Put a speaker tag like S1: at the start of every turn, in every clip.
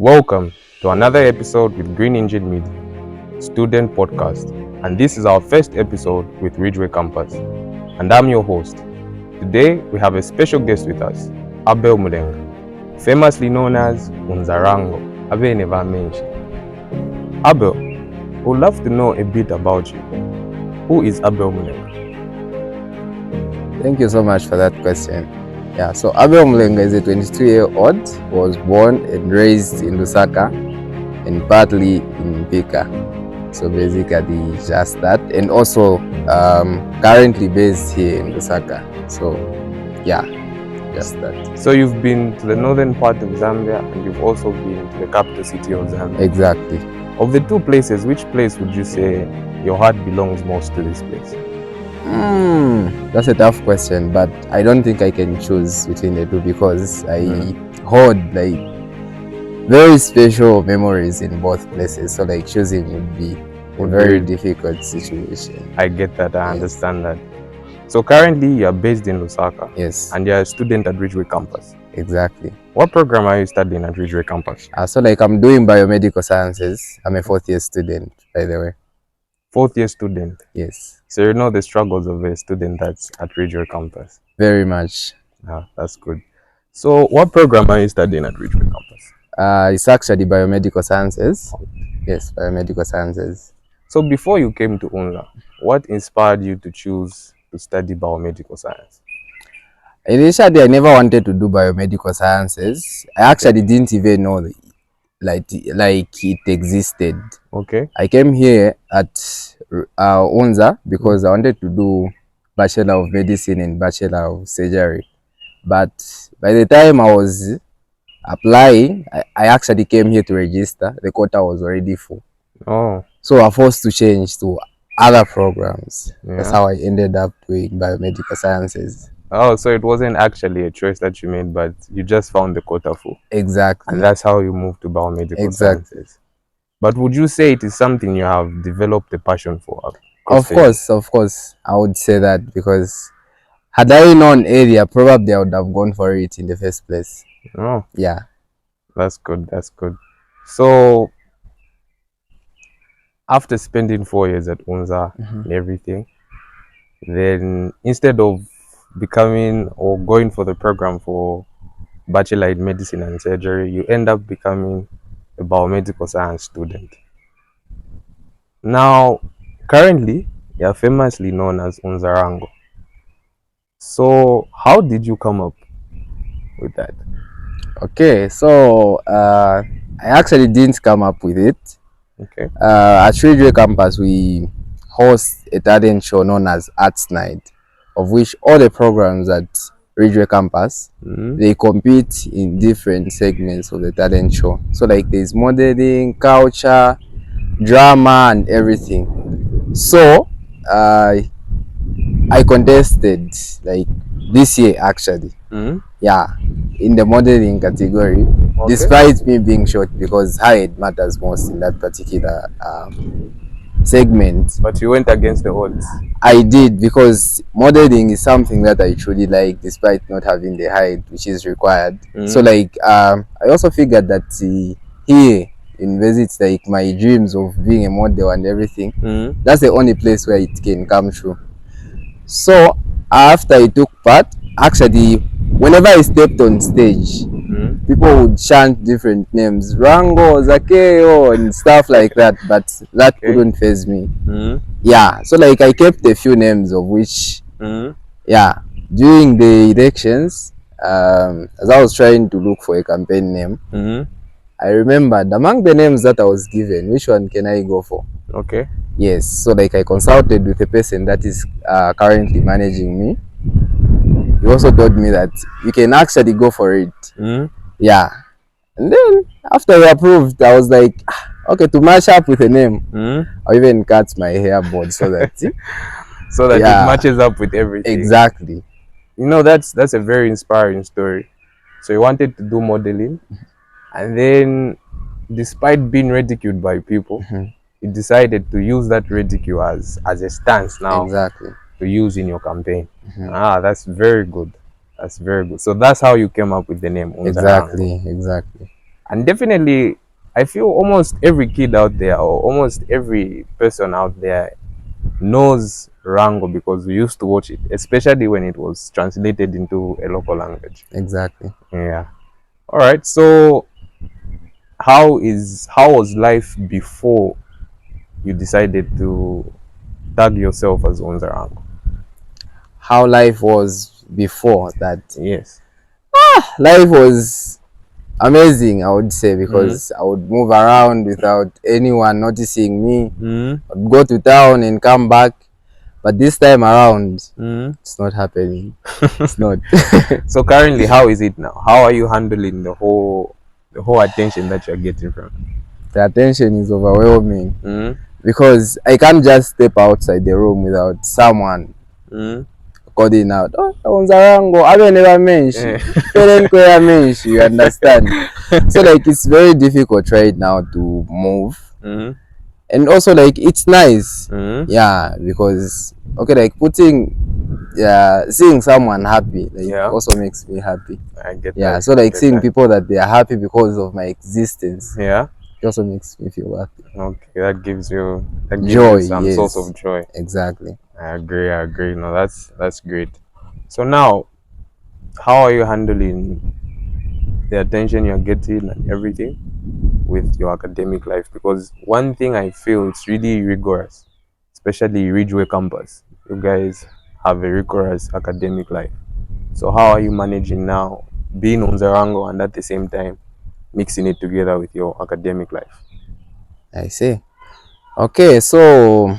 S1: Welcome to another episode with Green Engine Media, student podcast, and this is our first episode with Ridgeway Campus, and I'm your host. Today we have a special guest with us, Abel Mulenga, famously known as Unza Rango. Abel never mentioned. Abel, would love to know a bit about you. Who is Abel Mulenga?
S2: Thank you so much for that question. So Abel Mulenga is a 22-year-old who was born and raised in Lusaka and partly in Pika. So basically just that, and also currently based here in Lusaka. So just that.
S1: So you've been to the northern part of Zambia and you've also been to the capital city of Zambia.
S2: Exactly.
S1: Of the two places, which place would you say your heart belongs most to this place?
S2: That's a tough question, but I don't think I can choose between the two because I hold like very special memories in both places. So like choosing would be a very difficult situation.
S1: I get that, I understand that. So currently you are based in Lusaka.
S2: Yes.
S1: And you are a student at Ridgeway Campus.
S2: Exactly.
S1: What program are you studying at Ridgeway Campus?
S2: So like I'm doing biomedical sciences. I'm a 4th-year student, by the way.
S1: 4th-year student?
S2: Yes.
S1: So you know the struggles of a student that's at Ridgeway Campus?
S2: Very much.
S1: That's good. So what program are you studying at Ridgeway Campus?
S2: It's actually biomedical sciences. Yes, biomedical sciences.
S1: So before you came to UNZA, what inspired you to choose to study biomedical science?
S2: Initially, I never wanted to do biomedical sciences. I actually didn't even know like it existed.
S1: Okay.
S2: I came here at Unza because I wanted to do Bachelor of Medicine and Bachelor of Surgery. But by the time I was applying, I actually came here to register. The quota was already full.
S1: Oh.
S2: So I was forced to change to other programs. That's how I ended up doing biomedical sciences.
S1: Oh, so it wasn't actually a choice that you made, but you just found the quota full.
S2: Exactly.
S1: And that's how you moved to biomedical sciences. But would you say it is something you have developed a passion for?
S2: Of course. I would say that because had I known area, probably I would have gone for it in the first place.
S1: Oh.
S2: Yeah.
S1: That's good. So after spending 4 years at UNZA and everything, then instead of becoming or going for the program for Bachelor in Medicine and Surgery, you end up becoming a biomedical science student. Now, currently, you are famously known as Unzarango. So, how did you come up with that?
S2: Okay, so I actually didn't come up with it.
S1: Okay.
S2: At Ridgeway Campus, we host a talent show known as Arts Night, of which all the programs at Ridgeway Campus, they compete in different segments of the talent show. So like there's modeling, culture, drama, and everything. So I contested like this year actually. In the modeling category, despite me being short, because height matters most in that particular segment.
S1: But you went against the odds.
S2: I did, because modeling is something that I truly like despite not having the height which is required. So like I also figured that here in Visit, like my dreams of being a model and everything, that's the only place where it can come true. So after I took part, actually whenever I stepped on stage, people would chant different names, Rango, Zakeo, and stuff like that, but that couldn't faze me. So like I kept a few names of which, during the elections, as I was trying to look for a campaign name, I remembered among the names that I was given, which one can I go for?
S1: Okay.
S2: Yes, so like I consulted with a person that is currently managing me. He also told me that you can actually go for it. And then after he approved, I was like, okay, to match up with a name, I even cut my hair board so that it
S1: matches up with everything.
S2: Exactly.
S1: You know, that's a very inspiring story. So you wanted to do modeling, and then despite being ridiculed by people, you decided to use that ridicule as a stance now.
S2: Exactly.
S1: To use in your campaign. That's very good. So that's how you came up with the name Unzarango.
S2: Exactly.
S1: And definitely, I feel almost every kid out there or almost every person out there knows Rango because we used to watch it, especially when it was translated into a local language.
S2: Exactly.
S1: Yeah. All right. So how was life before you decided to tag yourself as Unzarango?
S2: How life was before that.
S1: Yes.
S2: Life was amazing, I would say, because I would move around without anyone noticing me. I'd go to town and come back. But this time around, it's not happening. It's not.
S1: So currently, how is it now? How are you handling the whole attention that you're getting from?
S2: The attention is overwhelming because I can't just step outside the room without someone calling out, "Oh, Unzarango, Abel never mentioned. You understand?" So like it's very difficult right now to move. And also like it's nice, yeah, because okay, like seeing someone happy like also makes me happy.
S1: I get
S2: that. So like seeing people that they are happy because of my existence, it also makes me feel happy.
S1: Okay, that gives you
S2: joy,
S1: some source of joy.
S2: Exactly.
S1: I agree. No, that's great. So now, how are you handling the attention you're getting and everything with your academic life? Because one thing I feel it's really rigorous, especially Ridgeway campus. You guys have a rigorous academic life. So how are you managing now being on Zarango and at the same time mixing it together with your academic life?
S2: I see. Okay, so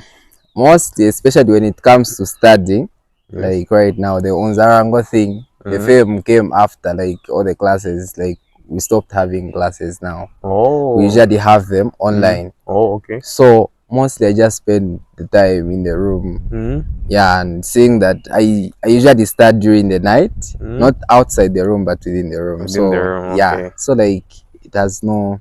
S2: mostly, especially when it comes to studying, like right now, the Unzarango thing, the film came after like all the classes. Like we stopped having classes now. We usually have them online.
S1: Okay.
S2: So mostly I just spend the time in the room. Yeah, and seeing that I usually start during the night, not outside the room, but within the room. Yeah, so like it has no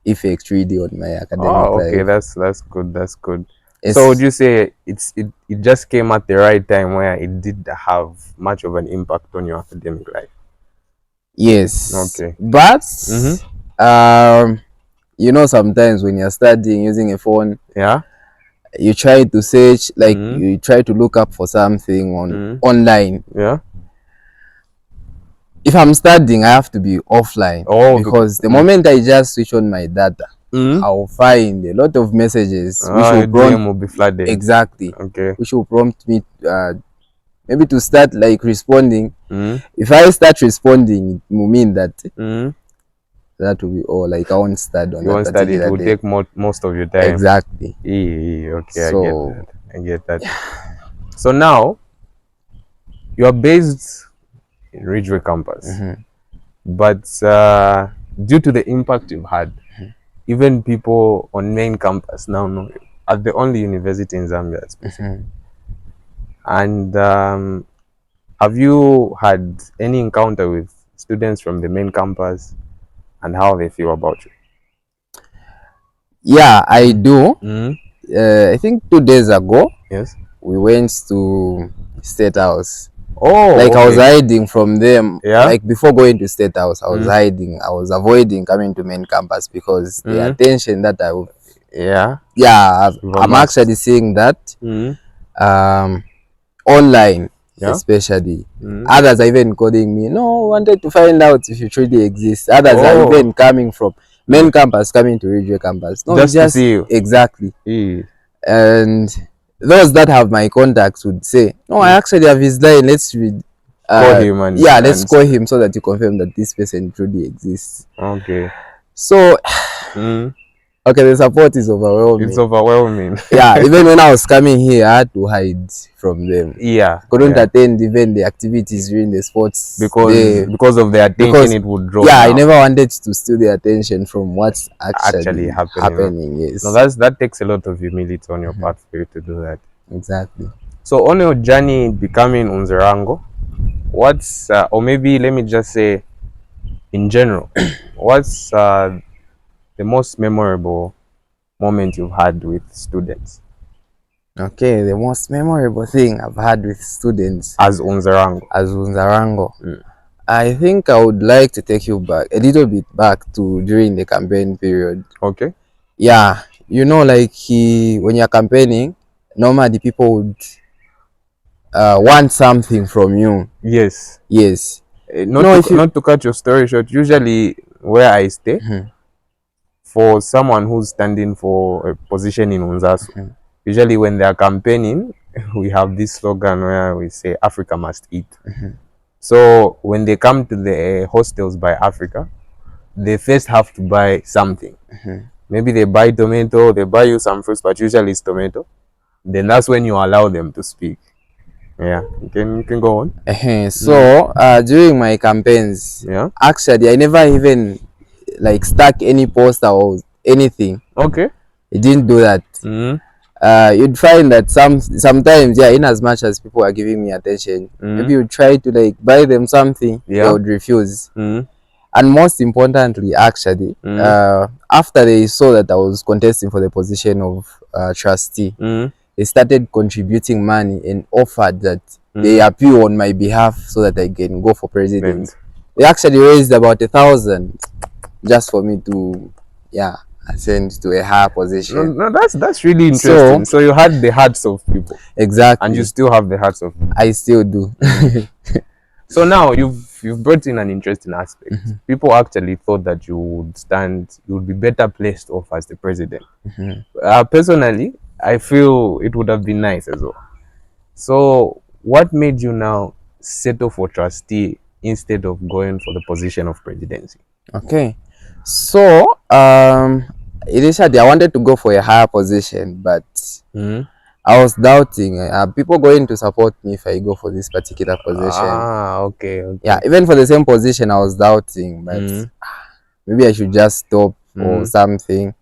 S2: effect really on my academic life.
S1: That's good. So would you say it just came at the right time where it did have much of an impact on your academic life?
S2: Yes.
S1: Okay.
S2: But you know, sometimes when you're studying using a phone, you try to search, like you try to look up for something on online. If I'm studying, I have to be offline because the moment I just switch on my data, I'll find a lot of messages which will prompt
S1: will be flooded.
S2: Exactly.
S1: Okay.
S2: Which will prompt me maybe to start like responding. If I start responding, it will mean that that will be all. Like I won't study on that particular day.
S1: It will take most of your time.
S2: Exactly.
S1: Okay, so, I get that. So now you are based in Ridgeway campus, but due to the impact you've had, even people on main campus now know you as the only university in Zambia, especially. And have you had any encounter with students from the main campus and how they feel about you?
S2: Yeah, I do. I think 2 days ago, we went to State House. Like I was hiding from them. Like before going to State House, I was hiding. I was avoiding coming to main campus because the attention that I would, I'm actually seeing that online, especially. Others are even calling me, "No, wanted to find out if you truly exist." Others are even coming from main campus, coming to Ridgeway campus. No, just to see you. Exactly. And those that have my contacts would say, "No, I actually have his line. Let's read.
S1: Call him and
S2: let's call him so that you confirm that this person truly exists."
S1: Okay.
S2: So, okay, the support is overwhelming.
S1: It's overwhelming.
S2: Yeah, even when I was coming here, I had to hide from them. Couldn't attend even the activities during the sports
S1: because of the attention it would draw.
S2: I never wanted to steal the attention from what's actually happening. Yes.
S1: No, that takes a lot of humility on your part for you to do that.
S2: Exactly.
S1: So on your journey becoming Unzarango, what's or maybe let me just say in general, what's the most memorable moment you've had with students?
S2: Okay, the most memorable thing I've had with students
S1: as Unzarango.
S2: I think I would like to take you back a little bit back to during the campaign period.
S1: Okay.
S2: Yeah, you know, like when you're campaigning, normally people would want something from you.
S1: Yes.
S2: Yes.
S1: Not
S2: No,
S1: to
S2: if you.
S1: not to cut your story short. Usually, where I stay,
S2: Mhm,
S1: for someone who's standing for a position in UNZASU,
S2: mhm,
S1: usually when they are campaigning, we have this slogan where we say Africa must eat.
S2: mhm,
S1: So when they come to the hostels by Africa, they first have to buy something.
S2: mhm.
S1: Maybe they buy tomato, they buy you some fruits, but usually it's tomato. Then that's when you allow them to speak. Yeah, you can go on.
S2: So during my campaigns,
S1: Yeah.
S2: actually I never even like stuck any poster or anything.
S1: Okay.
S2: I didn't do that.
S1: Mm.
S2: You'd find that sometimes, yeah, in as much as people are giving me attention, maybe
S1: Mm.
S2: you try to like buy them something, they
S1: Yeah.
S2: would refuse.
S1: Mm.
S2: And most importantly, actually,
S1: Mm.
S2: after they saw that I was contesting for the position of trustee,
S1: Mm.
S2: they started contributing money and offered that they
S1: Mm.
S2: appeal on my behalf so that I can go for president.
S1: Then
S2: They actually raised about 1,000 just for me to, yeah, ascend to a higher
S1: no,
S2: position.
S1: no, that's really
S2: So
S1: interesting. So you had the hearts of people, and you
S2: exactly,
S1: still have the hearts of people.
S2: I still do.
S1: So now you've brought in an interesting aspect.
S2: Mhm,
S1: People actually thought that you would be better placed off as the president.
S2: mhm.
S1: Personally, I feel it would have been nice as well. So what made you now settle for trustee instead of going for the position of presidency?
S2: Okay, so initially I wanted to go for a higher position, but
S1: Mm.
S2: I was doubting. People going to support me if I go for this particular position?
S1: Ah, okay,
S2: Yeah,
S1: okay.
S2: even for the same position, I was doubting, but
S1: Mm.
S2: maybe I should just stop or
S1: Mm.
S2: something.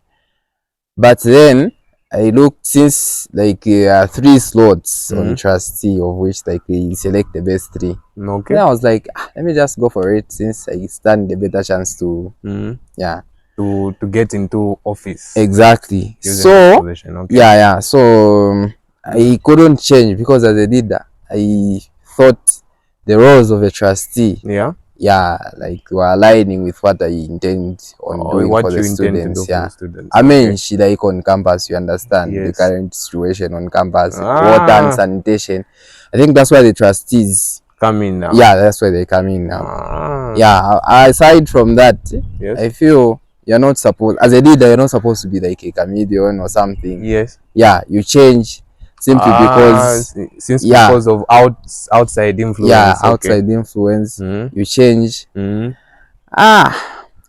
S2: But then I looked, since like three slots on
S1: Mm.
S2: trustee, of which like they select the best three.
S1: Okay.
S2: Then I was like, let me just go for it since I stand a better chance to,
S1: Mm.
S2: yeah,
S1: To get into office
S2: exactly.
S1: using this
S2: So
S1: position. Okay.
S2: yeah. So
S1: Mm.
S2: I couldn't change because as a leader, I thought the roles of a trustee,
S1: Yeah.
S2: yeah, like were aligning with what I intend on
S1: Or
S2: doing for
S1: what
S2: the
S1: you intend to do
S2: students.
S1: for
S2: Yeah,
S1: the students.
S2: I
S1: Okay.
S2: mean, she like on campus, you understand the
S1: Yes.
S2: current situation on campus, water and
S1: Ah,
S2: sanitation. I think that's why the trustees,
S1: coming now.
S2: yeah, that's why they come in now.
S1: Ah,
S2: Yeah, aside from that,
S1: yes.
S2: I feel you're not supposed, as a leader, you're not supposed to be like a comedian or something.
S1: Yes.
S2: Yeah, you change simply because,
S1: Since
S2: yeah,
S1: because of outside
S2: yeah,
S1: influence. Okay.
S2: outside influence,
S1: Mm.
S2: you change.
S1: Mm.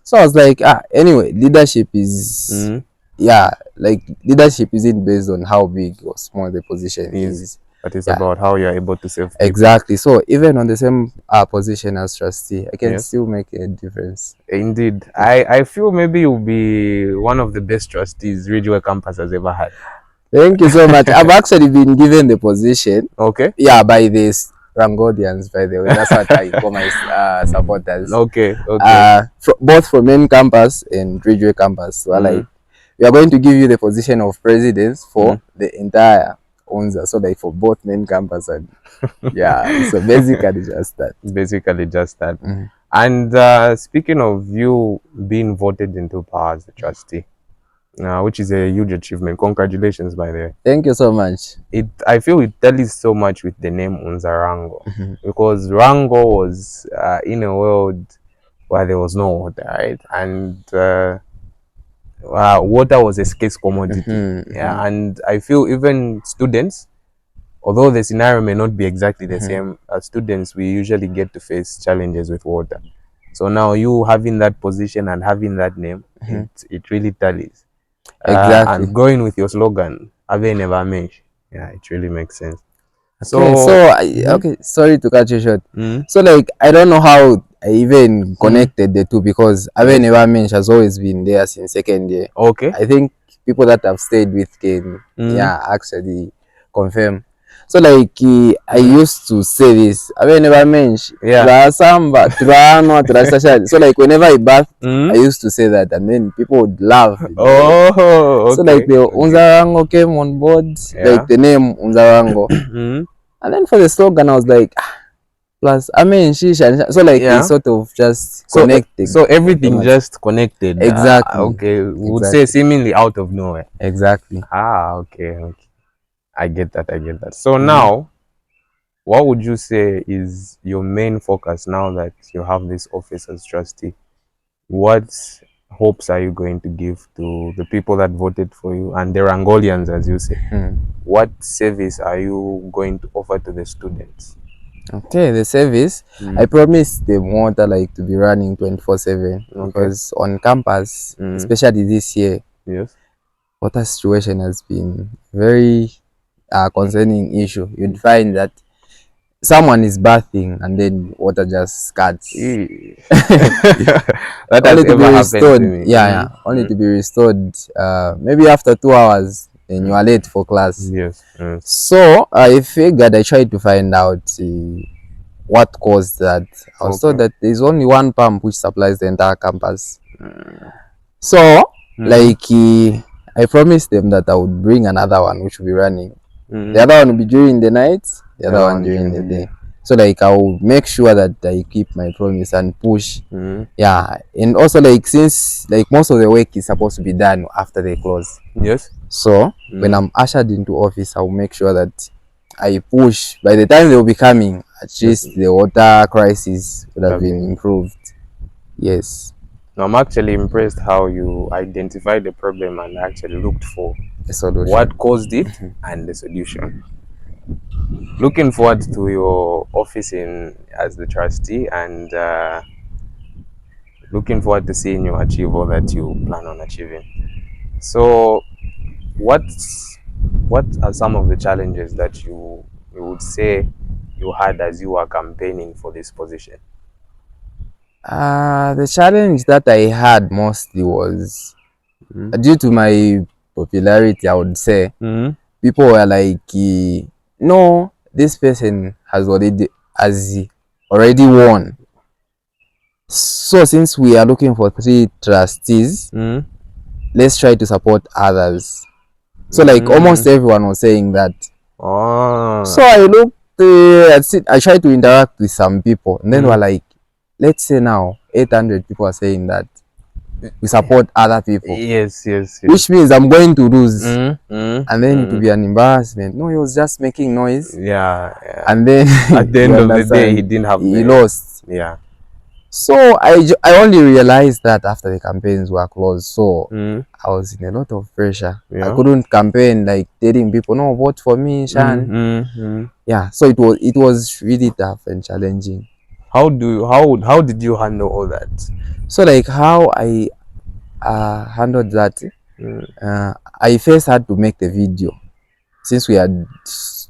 S2: So I was like, anyway, leadership is,
S1: Mm.
S2: yeah, like leadership isn't based on how big or small the position
S1: Is
S2: is.
S1: That is
S2: Yeah,
S1: about how you're able to serve people.
S2: exactly. So even on the same position as trustee, I can
S1: Yes.
S2: still make a difference.
S1: Indeed. I feel maybe you'll be one of the best trustees Ridgeway campus has ever had.
S2: Thank you so much. I've actually been given the position,
S1: Okay.
S2: yeah, by this Rangodians, by the way. That's what I call my supporters.
S1: Okay. Okay.
S2: Both from main campus and Ridgeway campus. So like,
S1: Mm.
S2: we are going to give you the position of presidents for
S1: Mm.
S2: the entire Unza. So like for both main campus and yeah. So basically just that.
S1: Basically just that.
S2: Mhm.
S1: And speaking of you being voted into power as the trustee, which is a huge achievement. Congratulations, by the way.
S2: Thank you so much.
S1: I feel it tallies so much with the name Unzarango,
S2: Mhm.
S1: because Rango was in a world where there was no water, right? And water was a scarce commodity.
S2: Mhm,
S1: Yeah,
S2: mhm,
S1: and I feel even students, although the scenario may not be exactly the
S2: mhm,
S1: same, as students we usually get to face challenges with water. So now you having that position and having that name,
S2: mhm.
S1: it really tallies.
S2: Exactly.
S1: And going with your slogan, Ave never mention. Yeah, it really makes sense.
S2: Okay, so
S1: So,
S2: okay, sorry to cut you short.
S1: mm,
S2: So like I don't know how I even
S1: mm,
S2: connected the two because Abel
S1: yes,
S2: Mulenga has always been there since second year.
S1: okay,
S2: I think people that have stayed with can,
S1: mm,
S2: yeah, actually confirm. So like I
S1: mm,
S2: used to say this Abel Mulenga
S1: yeah,
S2: turasamba turano turasasha. So like whenever I bath, I
S1: mm,
S2: used to say that and then people would laugh.
S1: oh,
S2: So like
S1: okay,
S2: the
S1: okay,
S2: Unzarango came on board, like
S1: yeah,
S2: the name Unzarango.
S1: mm,
S2: And then for the slogan, I was like, plus I mean so like
S1: Yeah.
S2: it's sort of just
S1: So
S2: connecting.
S1: so everything
S2: automatic.
S1: just connected.
S2: Exactly.
S1: Okay, would say
S2: Exactly.
S1: seemingly out of nowhere.
S2: Exactly.
S1: Okay, okay. I get that. I get that. So
S2: Mm-hmm.
S1: now, what would you say is your main focus now that you have this office as trustee? What hopes are you going to give to the people that voted for you and the Rangolians, as you say? What service are you going to offer to the students?
S2: Okay, the service. I promised them water like to be running 24/7
S1: Okay.
S2: because on campus, especially this year,
S1: Yes.
S2: water situation has been very concerning issue. You'd find that someone is bathing and then water just cuts.
S1: That has
S2: Only to be
S1: ever happened to
S2: restored.
S1: me.
S2: Yeah. Only to be restored. Maybe after 2 hours, then you are late for class.
S1: Yes. Yes.
S2: So I figured I tried to find out what caused that. I was told
S1: Okay.
S2: that there's only one pump which supplies the entire campus. So, like, I promised them that I would bring another one which will be running. The other one will be during the night, the other one during the day. So, like, I will make sure that I keep my promise and push. Yeah, and also, like, since like most of the work is supposed to be done after they close.
S1: Yes.
S2: So, when I'm ushered into office, I will make sure that I push. By the time they will be coming, at least the water crisis would have been improved. Yes.
S1: Now, I'm actually impressed how you identified the problem and actually looked for
S2: A solution.
S1: what caused it and the solution. Looking forward to your office in as the trustee, and looking forward to seeing you achieve all that you plan on achieving. So, what are some of the challenges that you would say you had as you were campaigning for this position?
S2: The challenge that I had mostly was due to my popularity, I would say. People were like, no, this person has already won. So since we are looking for 3 trustees, let's try to support others. So like almost everyone was saying that. So I looked, I tried to interact with some people, and then they were like, let's say now 800 people are saying that we support other people.
S1: Yes.
S2: Which means I'm going to lose. And then it will be an embarrassment. No, he was just making noise.
S1: Yeah.
S2: And then
S1: at the end of the day, he didn't have.
S2: He lost.
S1: Yeah.
S2: So I only realized that after the campaigns were closed. So I was in a lot of pressure. I couldn't campaign like telling people, no, vote for me, Shan. Yeah. So it was really tough and challenging.
S1: How did you handle all that?
S2: So like how I handled that, I first had to make the video since we had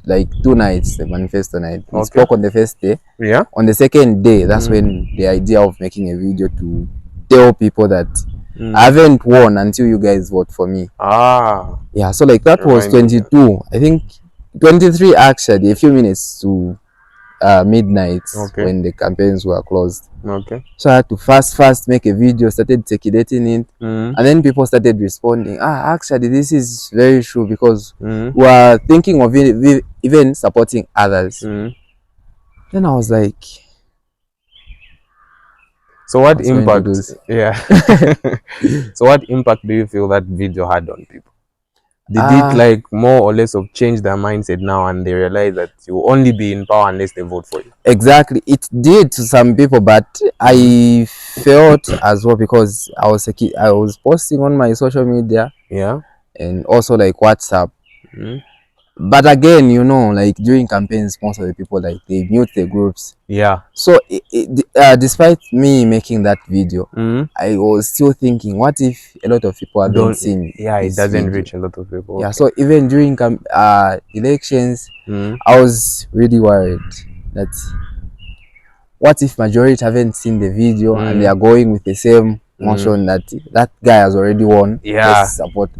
S2: like 2 nights, the manifesto night. We spoke on the first day.
S1: Yeah.
S2: On the second day, that's when the idea of making a video to tell people that I haven't won until you guys vote for me. Yeah, so like that was 22. I think 23 actually, a few minutes to midnight when the campaigns were closed. So I had to fast make a video, started circulating it, and then people started responding. Actually, this is very true because we are thinking of even supporting others. Then I was like,
S1: so what impact? Yeah. So what impact do you feel that video had on people? Did it like more or less of change their mindset now, and they realize that you will only be in power unless they vote for you?
S2: Exactly, it did to some people, but I felt as well because I was posting on my social media, and also like WhatsApp. But again, you know, like during campaigns, most of the people like they mute the groups. Yeah. So despite me making that video, I was still thinking, what if a lot of people haven't seen?
S1: Yeah, it doesn't reach a lot of people.
S2: Yeah. So even during elections, I was really worried that what if majority haven't seen the video and they are going with the same motion that guy has already won?
S1: Yeah.
S2: Let's support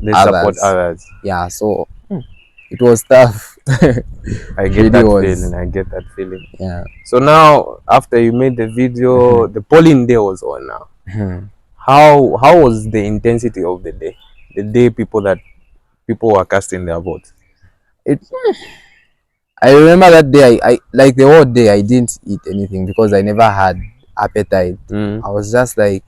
S2: others. Yeah. So it was tough.
S1: I get that feeling. I get that feeling.
S2: Yeah.
S1: So now, after you made the video, the polling day was on now. How was the intensity of the day? The day people were casting their votes.
S2: I remember that day. like the whole day I didn't eat anything because I never had appetite. I was just like,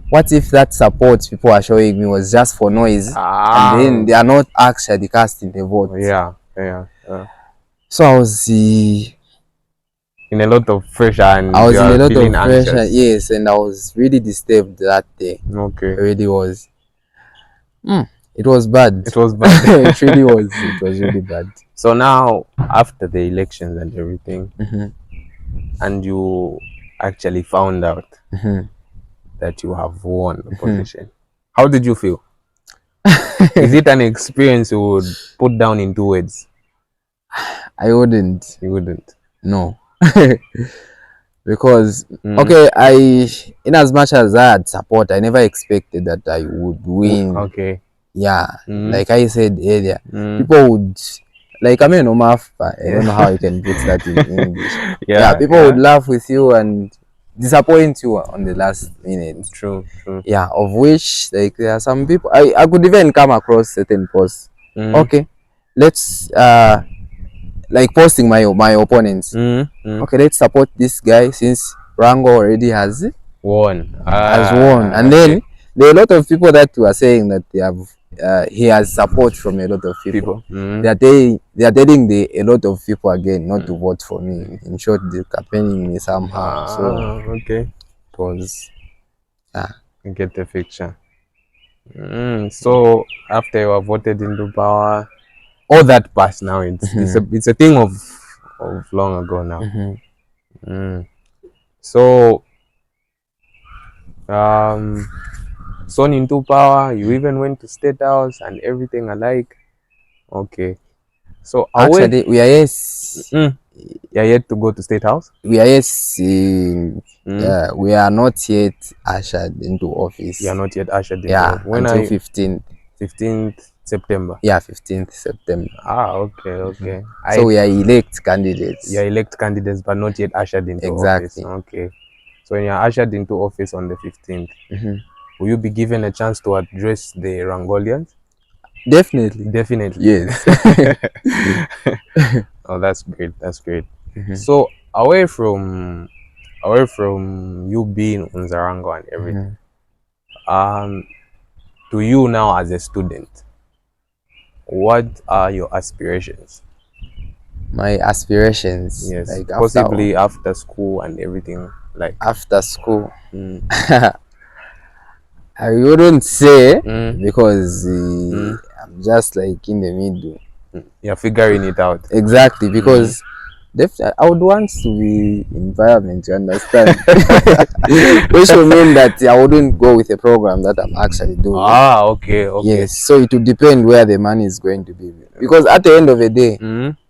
S2: what if that support people are showing me was just for noise, and then they are not actually casting the vote?
S1: Yeah.
S2: So I was
S1: in a lot of pressure and
S2: I was
S1: you
S2: in a
S1: are
S2: lot
S1: feeling
S2: of pressure,
S1: anxious.
S2: yes, and I was really disturbed that day.
S1: Okay.
S2: I really was. It was bad.
S1: It was bad.
S2: It really was. It was really bad.
S1: So now, after the elections and everything, and you actually found out that you have won the position, how did you feel? Is it an experience you would put down in 2 words?
S2: I wouldn't.
S1: You wouldn't.
S2: No. Because okay, in as much as I had support, I never expected that I would win.
S1: Okay.
S2: Yeah, like I said earlier, people would, like, I mean, I don't know how you can put that in English. Yeah, people would laugh with you and disappoint you on the last minute.
S1: True.
S2: Yeah, of which, like, there are some people I could even come across certain posts. Okay, let's like posting my opponents. Okay, let's support this guy since Rango already has
S1: won.
S2: And then there are a lot of people that were saying that they have he has support from a lot of people. They are telling a lot of people again not to vote for me. In short, they're campaigning me somehow. So
S1: okay,
S2: it was
S1: I get the picture. So after you were voted into power, all that passed now. It's a thing of long ago now. So son into power, you even went to State House and everything alike. Okay. So
S2: actually we are
S1: yet to go to State House.
S2: We are we are not yet ushered into office.
S1: You are not yet ushered into office.
S2: When until
S1: 15th September.
S2: Yeah, 15th September.
S1: Okay.
S2: So we are elect candidates.
S1: You are elect candidates, but not yet ushered into office. Okay. So when you are ushered into office on the 15th, will you be given a chance to address the Rangolians? Definitely.
S2: Yes.
S1: Oh, that's great. So away from you being Unzarango and everything, to you now as a student, what are your aspirations?
S2: My aspirations?
S1: Yes, like possibly after school and everything. Like
S2: after school, I wouldn't say because I'm just like in the middle.
S1: You're figuring it out.
S2: Exactly, because I would want to be environment, you understand? Which will mean that I wouldn't go with a program that I'm actually doing.
S1: Okay.
S2: Yes, so it would depend where the money is going to be. Because at the end of the day,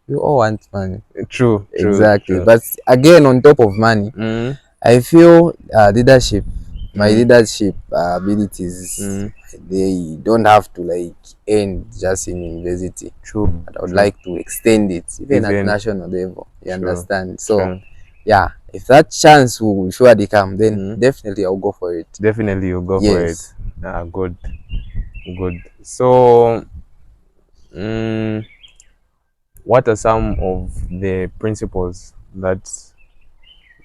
S2: you all want money.
S1: True.
S2: Exactly. But again, on top of money, I feel leadership, my leadership abilities, they don't have to like end just in university.
S1: True.
S2: But I would like to extend it even at national level. You understand? So yeah, if that chance will surely come, then definitely I'll go for it.
S1: Definitely you'll go for it. Good. So what are some of the principles that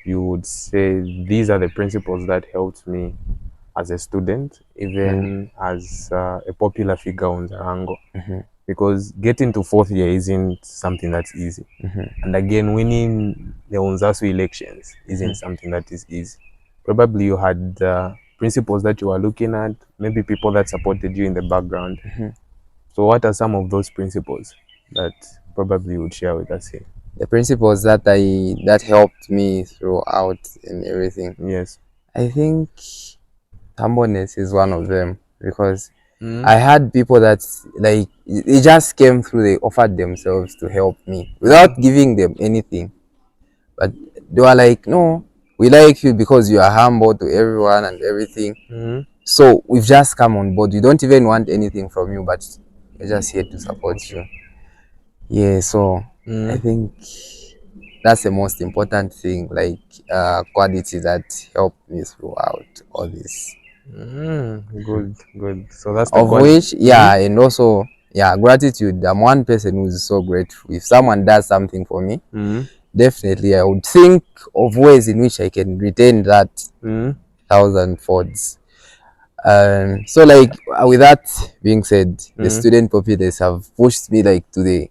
S1: you would say these are the principles that helped me as a student, even as a popular figure on Unzarango? Because getting to 4th year isn't something that's easy. And again, winning the UNZASU elections isn't something that is easy. Probably you had principles that you were looking at, maybe people that supported you in the background. So what are some of those principles that probably you would share with us here?
S2: The principles that helped me throughout and everything.
S1: Yes.
S2: I think humbleness is one of them, because I had people that like they just came through, they offered themselves to help me without giving them anything, but they were like, no, we like you because you are humble to everyone and everything. So we've just come on board. We don't even want anything from you, but we're just here to support you. Yeah, so I think that's the most important thing, like quality that helped me throughout all this.
S1: Good. So that's the
S2: of which, and also yeah, gratitude. I'm one person who's so grateful. If someone does something for me, definitely I would think of ways in which I can retain that thousand folds. So like with that being said, the student populace have pushed me like to the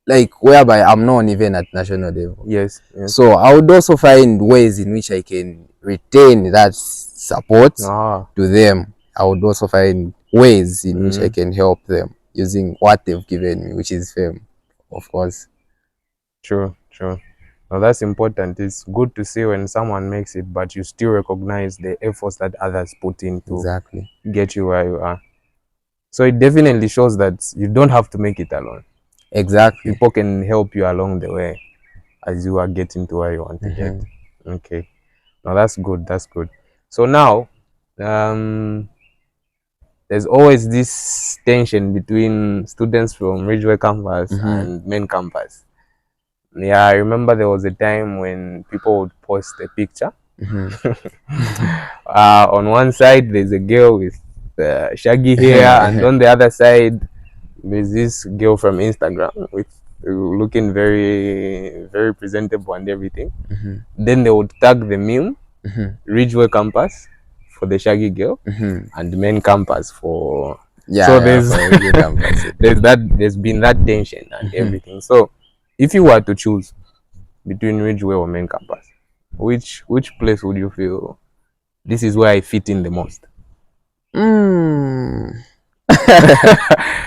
S2: like whereby I'm known even at national level.
S1: Yes.
S2: So I would also find ways in which I can retain that support to them. I would also find ways in which I can help them using what they've given me, which is fame, of course.
S1: True. Now that's important. It's good to see when someone makes it, but you still recognize the efforts that others put in to get you where you are. So it definitely shows that you don't have to make it alone.
S2: Exactly.
S1: People can help you along the way as you are getting to where you want to get. Okay. Now that's good. So now, there's always this tension between students from Ridgeway campus and main campus. Yeah, I remember there was a time when people would post a picture. On one side, there's a girl with shaggy hair, and on the other side, there's this girl from Instagram with looking very, very presentable and everything. Then they would tag the meme, Ridgeway campus for the shaggy girl, and the main campus for. So there's there's been that tension and everything. So if you were to choose between Ridgeway or main campus, which place would you feel this is where I fit in the most?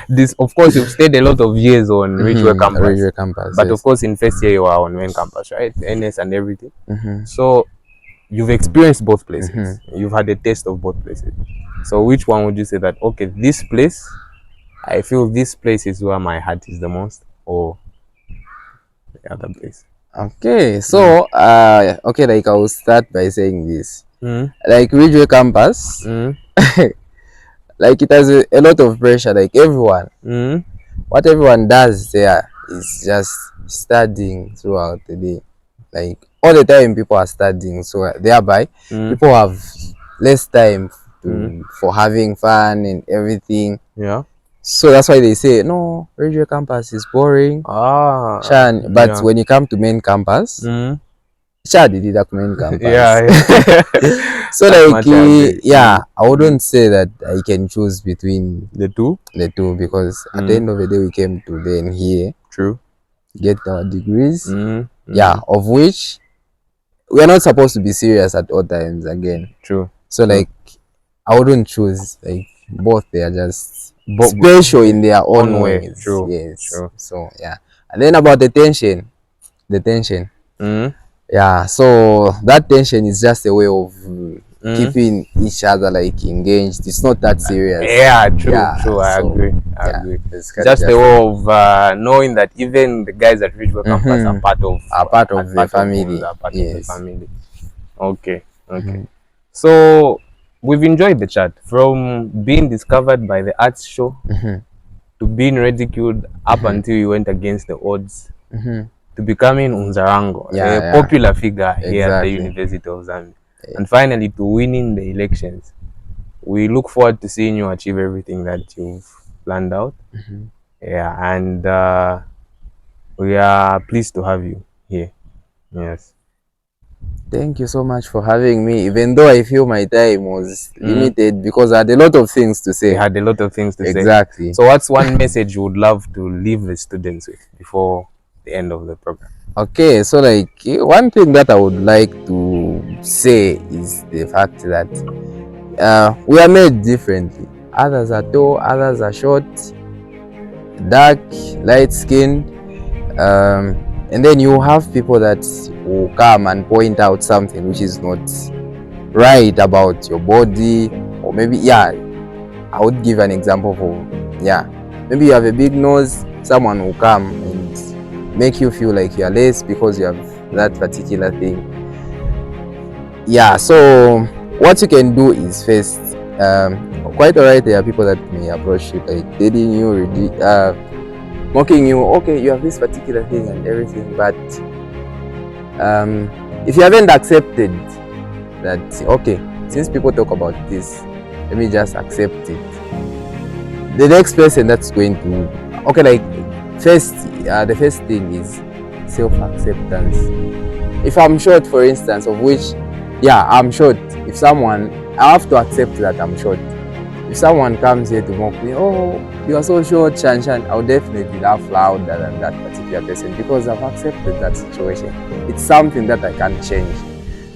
S1: This, of course, you've stayed a lot of years on Ridgeway campus, but of course in first year you are on main campus, right? NS and everything. So you've experienced both places. You've had a taste of both places. So which one would you say that, okay, this place, I feel this place is where my heart is the most, or the other place?
S2: Okay, so okay, like I will start by saying this. Like Ridgeway campus, like it has a lot of pressure. Like everyone, what everyone does there is just studying throughout the day. Like all the time, people are studying, so thereby people have less time for having fun and everything.
S1: Yeah.
S2: So that's why they say no, Ridgeway campus is boring. But when you come to main campus, main campus. So like I wouldn't say that I can choose between the two because at the end of the day we came to then here get our degrees, of which we are not supposed to be serious at all times again. So like I wouldn't choose, like both, they are just special in their own ways. So yeah, and then about the tension, so that tension is just a way of keeping each other like engaged. It's not that serious.
S1: I agree. It's just a way of knowing that even the guys at Ridgeway campus are part of the family. Okay. So we've enjoyed the chat from being discovered by the arts show to being ridiculed up until you went against the odds to becoming Unzarango, a popular figure here at the University of Zambia, and finally to winning the elections. We look forward to seeing you achieve everything that you've planned out. And we are pleased to have you here. Yes.
S2: Thank you so much for having me, even though I feel my time was limited because I had a lot of things to say.
S1: Exactly. So what's one message you would love to leave the students with before the end of the program?
S2: Okay, so like one thing that I would like to say is the fact that we are made differently. Others are tall, others are short, dark, light skinned, and then you have people that will come and point out something which is not right about your body, or maybe I would give an example for maybe you have a big nose, someone will come and make you feel like you are less because you have that particular thing. So what you can do is first, quite alright, there are people that may approach you like dating you, mocking you, okay, you have this particular thing and everything, but if you haven't accepted that, okay, since people talk about this, let me just accept it, the next person that's going to, okay, like first, the first thing is self-acceptance. If I'm short, for instance, of which, yeah, I'm short. If someone, I have to accept that I'm short. If someone comes here to mock me, oh, you are so short, Shan, I'll definitely laugh louder than that particular person because I've accepted that situation. It's something that I can't change.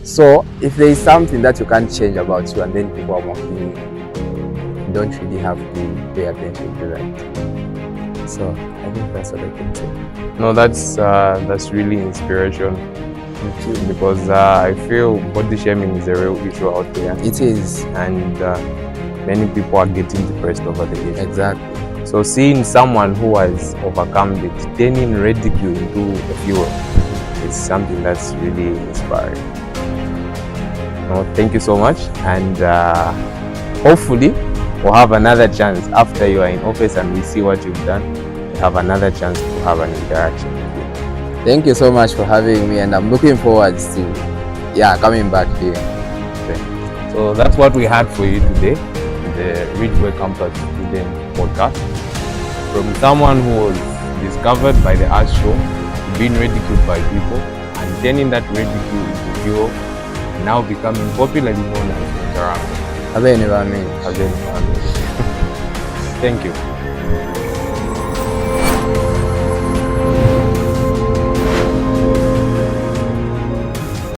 S2: So if there is something that you can't change about you and then people are mocking you, you don't really have to pay attention to that. So I think that's what I can say.
S1: No, that's really inspiration. Because I feel body shaming is a real issue out there.
S2: It is.
S1: And many people are getting depressed over the issue.
S2: Exactly.
S1: So seeing someone who has overcome it, turning ridicule into a fuel, is something that's really inspiring. No, thank you so much. And hopefully we'll have another chance after you are in office and we see what you've done. We have another chance to have an interaction.
S2: Thank you so much for having me, and I'm looking forward to coming back here.
S1: Okay. So that's what we had for you today, the Ridgeway Campus Student Podcast. From someone who was discovered by the art show, being ridiculed by people, and turning that ridicule into fuel, and now becoming popularly known as Unzarango.
S2: Abel Mulenga.
S1: Thank you.